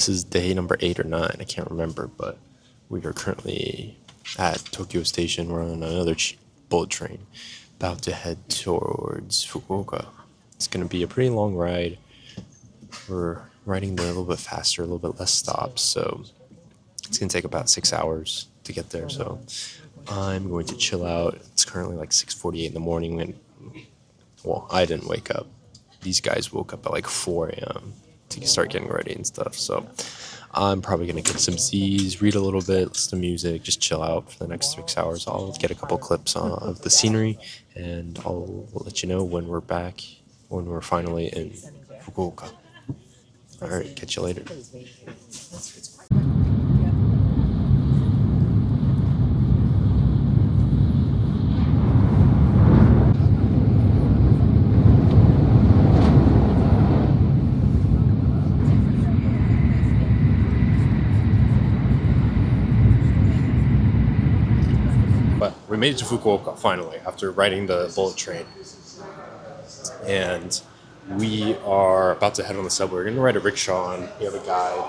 This is day number 8 or 9, I can't remember, but we are currently at Tokyo Station. We're on another bullet train, about to head towards Fukuoka. It's going to be a pretty long ride. We're riding there a little bit faster, a little bit less stops, so it's going to take about 6 hours to get there. So I'm going to chill out. It's currently like 6:48 in the morning, and well, I didn't wake up. These guys woke up at like 4 a.m. to start getting ready and stuff. So I'm probably going to get some Z's, read a little bit, listen to music, just chill out for the next 6 hours. I'll get a couple clips of the scenery, and I'll let you know when we're back, when we're finally in Fukuoka. All right, catch you later. But we made it to Fukuoka finally after riding the bullet train. And we are about to head on the subway. We're going to ride a rickshaw, and we have a guide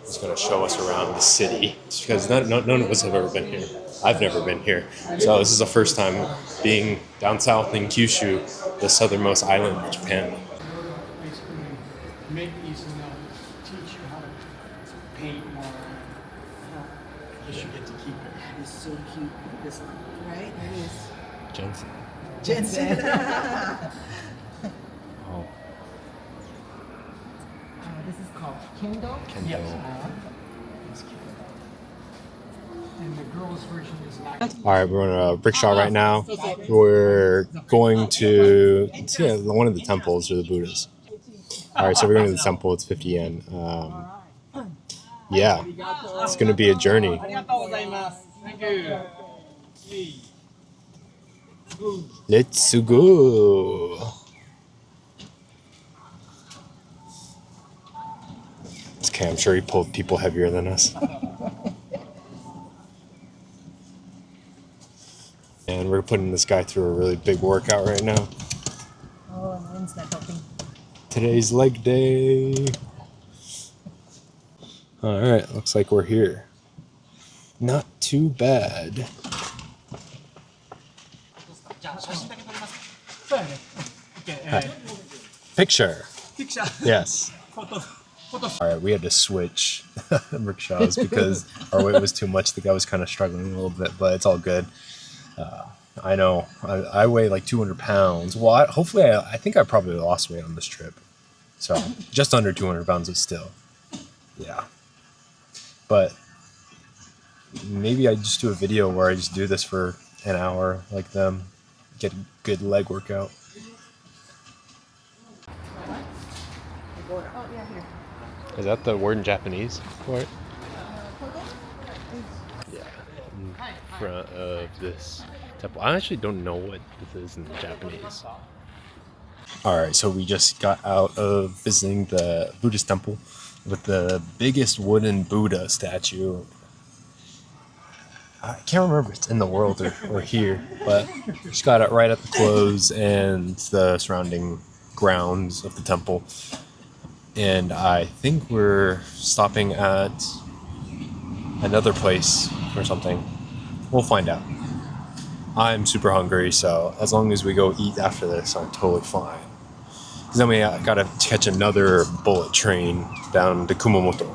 who's going to show us around the city. Just because none of us have ever been here. I've never been here. So this is the first time being down south in Kyushu, the southernmost island of Japan. Basically, make these and teach you how to paint more. I guess you get to keep it. It's so cute. This one, right? It is. Jensen. Jensen. Oh, This is called Kendo. Kendo. Yes. It's cute. And the girls' version is not. All right, we're on a rickshaw right now. We're going to one of the temples or the Buddhas. All right, so we're going to the temple. It's 50 yen. Yeah, it's going to be a journey. Let's go. It's okay, I'm sure he pulled people heavier than us. And we're putting this guy through a really big workout right now. Oh, and wind's not helping. Today's leg day. All right, looks like we're here. Not too bad. Hi. Picture. Yes. All right, we had to switch rickshaws because our weight was too much. The guy was kind of struggling a little bit, but it's all good. I know. I weigh like 200 pounds. Well, I think I probably lost weight on this trip. So just under 200 pounds, but still. Yeah. But maybe I just do a video where I just do this for an hour like them. Get a good leg workout. Oh, yeah, here. Is that the word in Japanese for it? Yeah. In front of this temple. I actually don't know what this is in Japanese. Alright, so we just got out of visiting the Buddhist temple with the biggest wooden Buddha statue. I can't remember if it's in the world or here, but just got it right at the close and the surrounding grounds of the temple. And I think we're stopping at another place or something. We'll find out. I'm super hungry, so as long as we go eat after this, I'm totally fine. Because then we gotta catch another bullet train down to Kumamoto.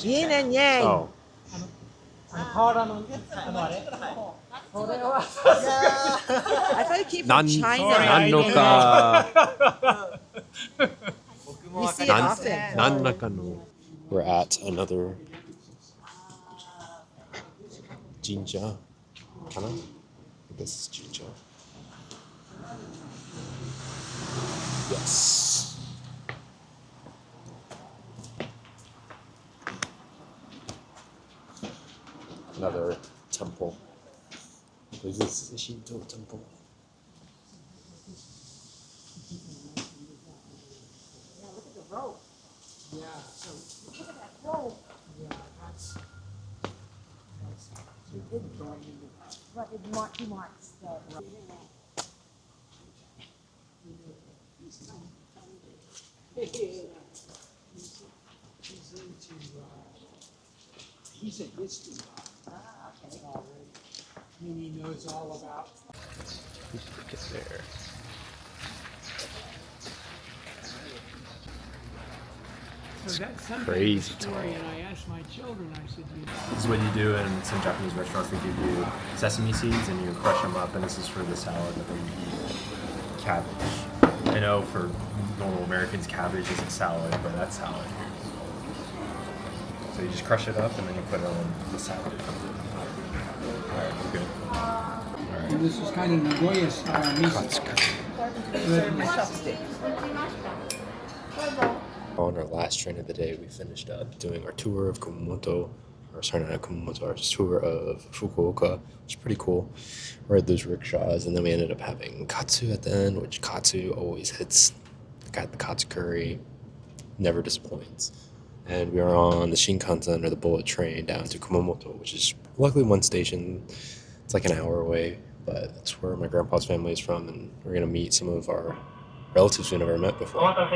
Yin and yang. Oh. I thought you came from China. 何のか We see it often. 何らかの We're at another jinja. Kana? I guess it's jinja. Yes. Another temple. I believe this is a Shinto temple. Yeah, look at the rope. Yeah, so Look at that rope. yeah, that's He's a history buff already. I mean, he knows all about. Get there. So that's something Crazy the story, tall. and I asked my children. I said, This is what you do in some Japanese restaurants. They give you sesame seeds and you crush them up, and this is for the salad, but then you eat cabbage. I know for normal Americans, cabbage isn't salad, but that's salad here. So you just crush it up and then you put it on the salad. Alright, we're good. And this is kind of Nagoya style miso. On our last train of the day, we finished up doing our tour of Kumamoto, or sorry, not Kumamoto, our tour of Fukuoka, which is pretty cool. We rode those rickshaws, and then we ended up having katsu at the end, which katsu always hits. Got the katsu curry, never disappoints. And we are on the Shinkansen, or the bullet train, down to Kumamoto, which is luckily one station. It's like an hour away, but that's where my grandpa's family is from, and we're gonna meet some of our relatives we never met before. Alright,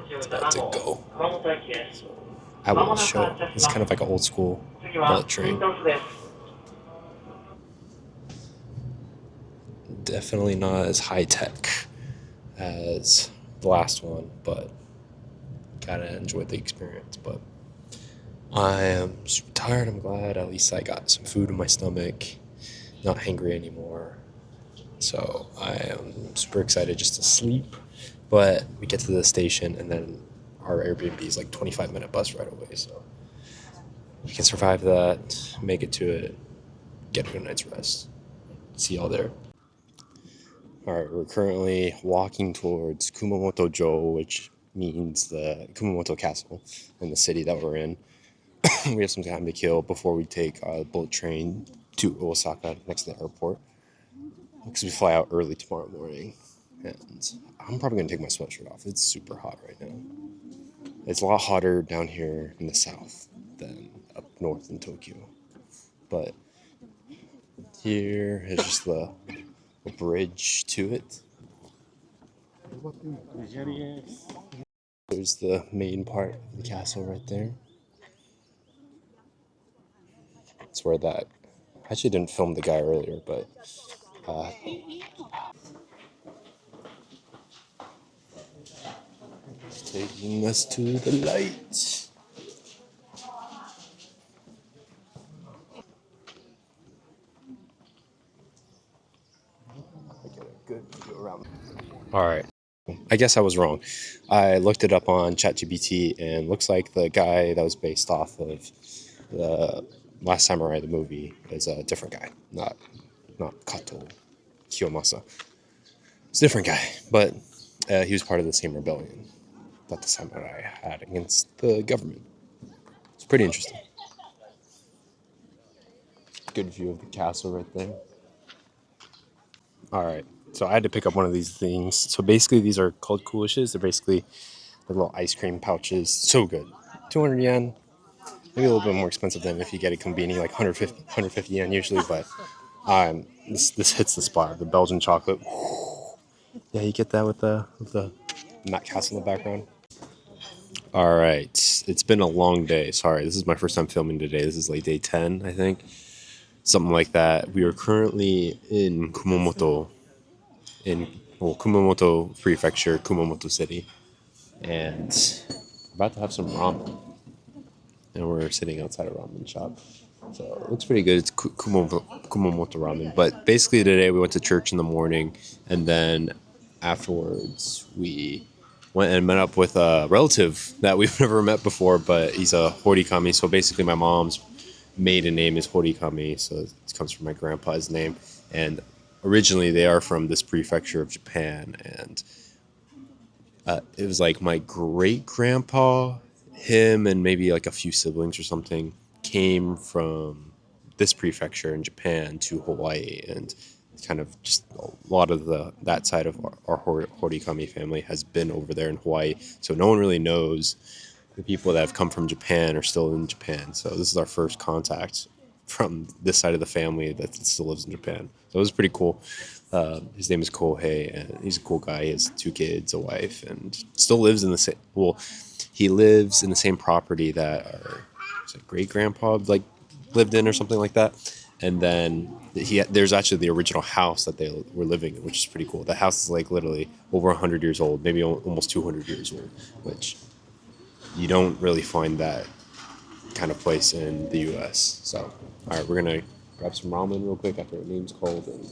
it's about to go. So, I will show. It's kind of like an old school bullet train. Definitely not as high tech as the last one, but gotta enjoy the experience. But I am super tired. I'm glad at least I got some food in my stomach. Not hangry anymore. So I am super excited just to sleep. But we get to the station and then our Airbnb is like 25-minute bus right away. So we can survive that, make it to it, get a good night's rest. See y'all there. Alright, we're currently walking towards Kumamoto-jo, which means the Kumamoto Castle in the city that we're in. We have some time to kill before we take a bullet train to Osaka next to the airport. Because we fly out early tomorrow morning. And I'm probably going to take my sweatshirt off. It's super hot right now. It's a lot hotter down here in the south than up north in Tokyo. But here is just the bridge to it. There's the main part of the castle right there. It's where that. I actually didn't film the guy earlier, but. It's taking us to the light. I get a good view around. All right. I guess I was wrong. I looked it up on ChatGPT, and looks like the guy that was based off of the Last Samurai, the movie, is a different guy, not Kato Kiyomasa. It's a different guy, but he was part of the same rebellion that the samurai had against the government. It's pretty interesting. Good view of the castle right there. All right, so I had to pick up one of these things. So basically, these are called kulishes. They're basically the little ice cream pouches. So good. 200 yen. Maybe a little bit more expensive than if you get a konbini, like 150 yen usually. But this hits the spot. The Belgian chocolate. Yeah, you get that with the Matt Castle in the background. All right, it's been a long day. Sorry, this is my first time filming today. This is like day 10, I think, something like that. We are currently in Kumamoto, Kumamoto prefecture, Kumamoto city, and about to have some ramen. And we're sitting outside a ramen shop. So it looks pretty good. It's Kumamoto ramen. But basically today we went to church in the morning, and then afterwards we went and met up with a relative that we've never met before, but he's a Horikami. So basically my mom's maiden name is Horikami, so it comes from my grandpa's name. And originally they are from this prefecture of Japan, and it was like my great grandpa, him, and maybe like a few siblings or something came from this prefecture in Japan to Hawaii, and kind of just a lot of that side of our Horikami family has been over there in Hawaii. So no one really knows the people that have come from Japan are still in Japan. So this is our first contact from this side of the family that still lives in Japan. So it was pretty cool. His name is Kohei, and he's a cool guy. He has 2 kids, a wife, and still lives in the same. Well, he lives in the same property that our great grandpa like lived in or something like that. And then there's actually the original house that they were living in, which is pretty cool. The house is like literally over 100 years old, maybe almost 200 years old, which you don't really find that kind of place in the U.S. So, all right, we're gonna grab some ramen real quick after our name's called, and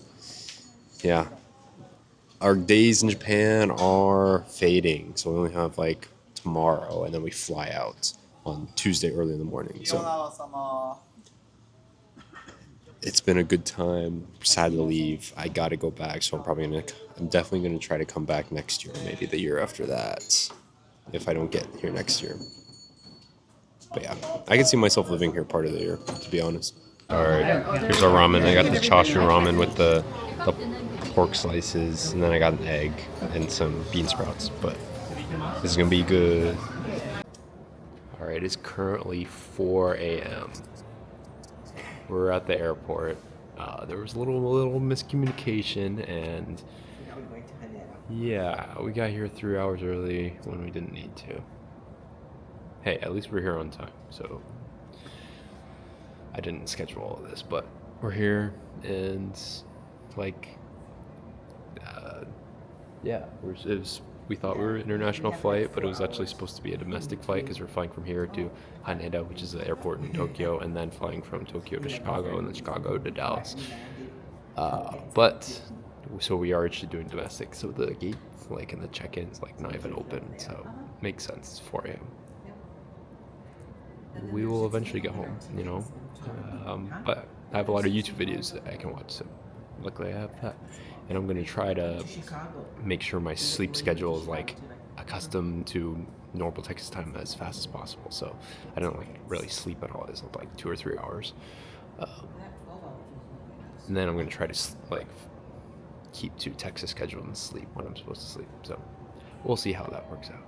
yeah, our days in Japan are fading, so we only have like tomorrow, and then we fly out on Tuesday early in the morning. So it's been a good time. Sad to leave. I gotta go back, so I'm definitely gonna try to come back next year, maybe the year after that, if I don't get here next year. But yeah, I can see myself living here part of the year, to be honest. All right, here's our ramen. I got the chashu ramen with the pork slices, and then I got an egg and some bean sprouts. But this is gonna be good. All right, it's currently 4 a.m. We're at the airport. There was a little miscommunication, and yeah, we got here 3 hours early when we didn't need to. Hey, at least we're here on time, so I didn't schedule all of this, but we're here, and like, yeah, we thought we were an international flight, but it was actually supposed to be a domestic flight because we're flying from here to Haneda, which is the airport in Tokyo, and then flying from Tokyo to Chicago, and then Chicago to Dallas. But so we are actually doing domestic, so the gate, like, and the check-in's like not even open, so makes sense. It's 4 a.m. We will eventually get home, you know. But I have a lot of YouTube videos that I can watch, so luckily I have that. And I'm going to try to make sure my sleep schedule is like accustomed to normal Texas time as fast as possible. So I don't like really sleep at all. It's like 2 or 3 hours. And then I'm going to try to like keep to Texas schedule and sleep when I'm supposed to sleep. So we'll see how that works out.